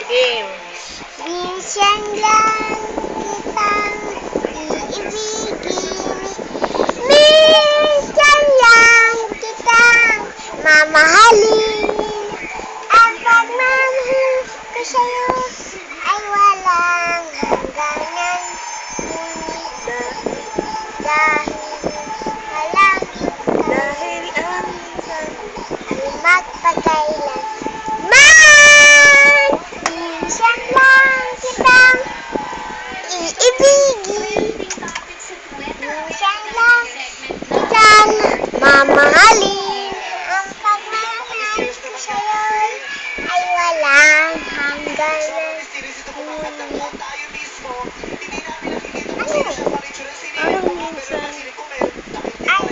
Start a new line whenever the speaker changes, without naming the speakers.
Game.
Minsan lang kitang iibigin. Minsan lang kitang mamahalin. Ang pagmamahal ko sa'yo ay walang hangganan. Dahil ang minsan ay magpakailan. Minsan lang kitang iibigin. Minsan lang kitang mamahalin. Ang pagmamahal ko sa'yo'y ay walang hangganan.
Anong minsan?
Ay,